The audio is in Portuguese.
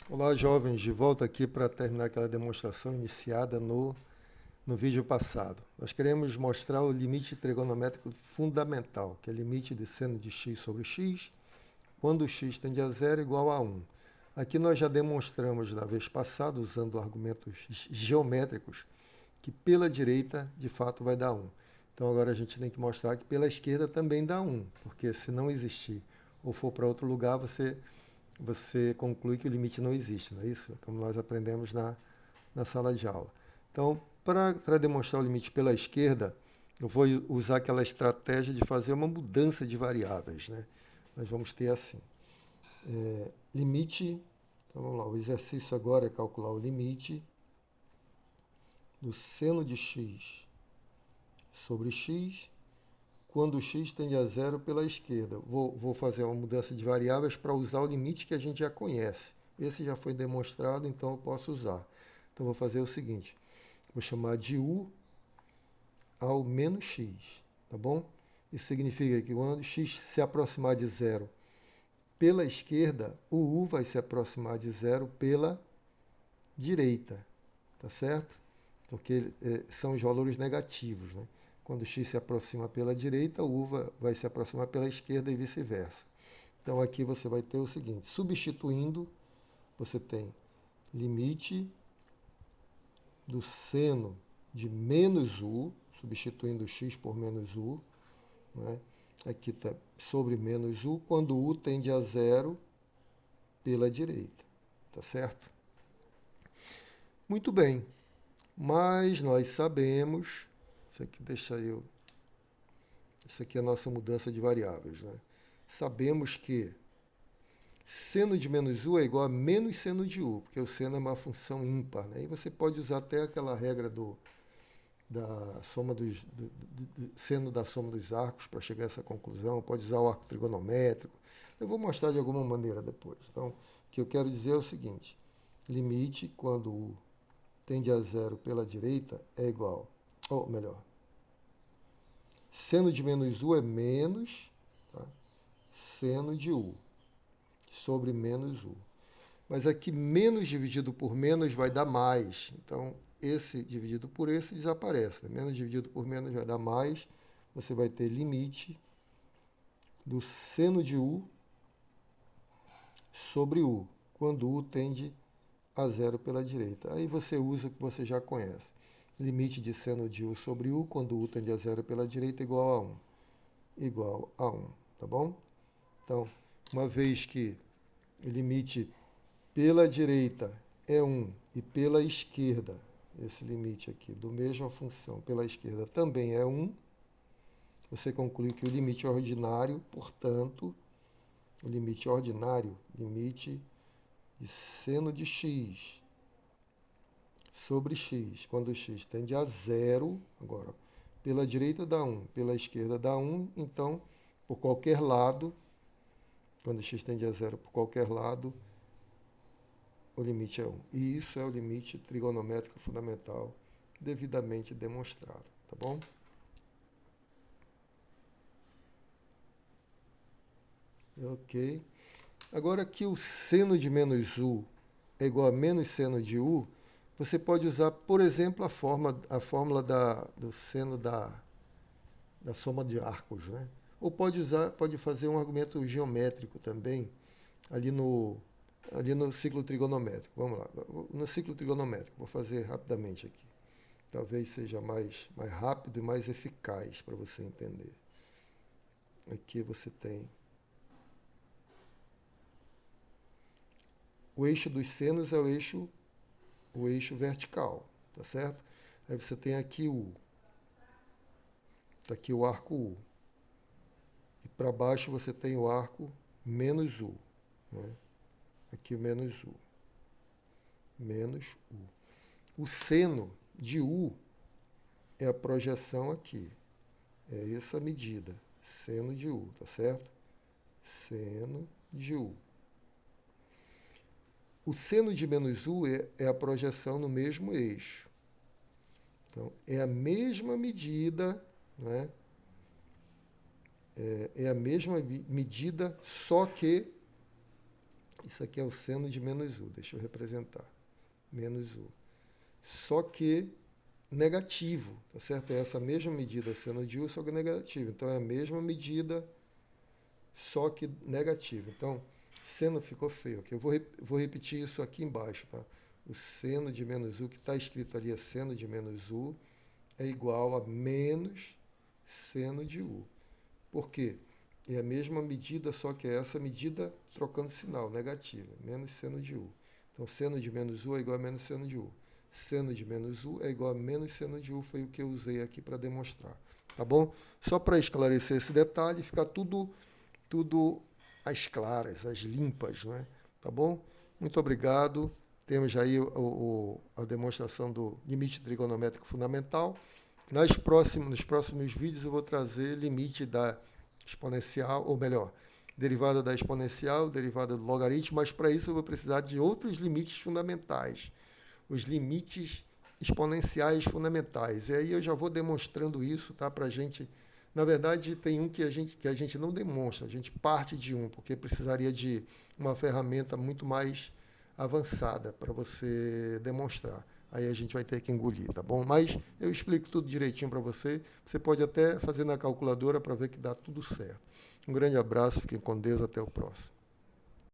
Olá, jovens, de volta aqui para terminar aquela demonstração iniciada no vídeo passado. Nós queremos mostrar o limite trigonométrico fundamental, que é o limite de seno de x sobre x, quando x tende a zero igual a 1. Aqui nós já demonstramos na vez passada, usando argumentos geométricos, que pela direita, de fato, vai dar 1. Então agora a gente tem que mostrar que pela esquerda também dá 1, porque se não existir ou for para outro lugar, você conclui que o limite não existe, não é isso? Como nós aprendemos na sala de aula. Então, para demonstrar o limite pela esquerda, eu vou usar aquela estratégia de fazer uma mudança de variáveis, né? Nós vamos ter assim, limite, então vamos lá, o exercício agora é calcular o limite do seno de x sobre x, quando x tende a zero pela esquerda. Vou fazer uma mudança de variáveis para usar o limite que a gente já conhece. Esse já foi demonstrado, então eu posso usar. Então vou fazer o seguinte, vou chamar de u ao menos x, tá bom? Isso significa que quando x se aproximar de zero pela esquerda, o u vai se aproximar de zero pela direita, tá certo? Porque são os valores negativos, né? Quando x se aproxima pela direita, o u vai se aproximar pela esquerda e vice-versa. Então aqui você vai ter o seguinte, substituindo, você tem limite do seno de menos u, substituindo x por menos u, né? Aqui está sobre menos u, quando u tende a zero pela direita, tá certo? Muito bem, mas nós sabemos, isso aqui deixa eu, isso aqui é a nossa mudança de variáveis, né? Sabemos que seno de menos u é igual a menos seno de u, porque o seno é uma função ímpar, né? E você pode usar até aquela regra da soma do seno da soma dos arcos para chegar a essa conclusão, pode usar o arco trigonométrico. Eu vou mostrar de alguma maneira depois. Então, o que eu quero dizer é o seguinte, limite quando u tende a zero pela direita é igual, ou melhor, seno de menos u é menos, tá? Seno de u sobre menos u. Mas aqui menos dividido por menos vai dar mais. Então, esse dividido por esse desaparece. Né? Menos dividido por menos vai dar mais. Você vai ter limite do seno de u sobre u, quando u tende a zero pela direita. Aí você usa o que você já conhece. Limite de seno de u sobre u, quando u tende a zero pela direita, igual a 1. Igual a 1, tá bom? Então, uma vez que o limite pela direita é 1 e pela esquerda, esse limite aqui, do mesma função pela esquerda também é 1, você conclui que o limite ordinário, portanto, o limite ordinário, limite de seno de x sobre x, quando x tende a zero, agora, pela direita dá 1, pela esquerda dá 1, então, por qualquer lado, quando x tende a zero por qualquer lado, o limite é 1. E isso é o limite trigonométrico fundamental devidamente demonstrado, tá bom? Ok. Agora que o seno de menos u é igual a menos seno de u, você pode usar, por exemplo, a fórmula do seno da soma de arcos, né? Ou pode fazer um argumento geométrico também, ali no, ali no ciclo trigonométrico. Vamos lá, no ciclo trigonométrico, vou fazer rapidamente aqui. Talvez seja mais rápido e mais eficaz para você entender. Aqui você tem o eixo dos senos é o eixo vertical, tá certo? Aí você tem aqui o, tá aqui o arco U. E para baixo você tem o arco menos U, né? Aqui o menos U. Menos U. O seno de U é a projeção aqui. É essa medida. Seno de U, tá certo? Seno de U. O seno de menos U é a projeção no mesmo eixo. Então, é a mesma medida, né? É a mesma medida, só que Isso aqui é o seno de menos U, deixa eu representar. Menos U. Só que negativo, tá certo? É essa mesma medida, seno de U, só que negativo. Então é a mesma medida, só que negativo. Então, seno ficou feio aqui. Eu vou repetir isso aqui embaixo, tá? O seno de menos U, que está escrito ali, é seno de menos U, é igual a menos seno de U. Por quê? É a mesma medida, só que é essa medida trocando sinal, negativa, menos seno de U. Então, seno de menos U é igual a menos seno de U. Seno de menos U é igual a menos seno de U, foi o que eu usei aqui para demonstrar. Tá bom? Só para esclarecer esse detalhe, ficar tudo às claras, às limpas, né? Tá bom? Muito obrigado. Temos aí a demonstração do limite trigonométrico fundamental. Nos próximos vídeos eu vou trazer limite da exponencial, ou melhor, derivada da exponencial, derivada do logaritmo, mas para isso eu vou precisar de outros limites fundamentais, os limites exponenciais fundamentais. E aí eu já vou demonstrando isso, tá? Para a gente. Na verdade, tem um que a gente não demonstra, a gente parte de um, porque precisaria de uma ferramenta muito mais avançada para você demonstrar. Aí a gente vai ter que engolir, tá bom? Mas eu explico tudo direitinho para você. Você pode até fazer na calculadora para ver que dá tudo certo. Um grande abraço, fiquem com Deus, até o próximo.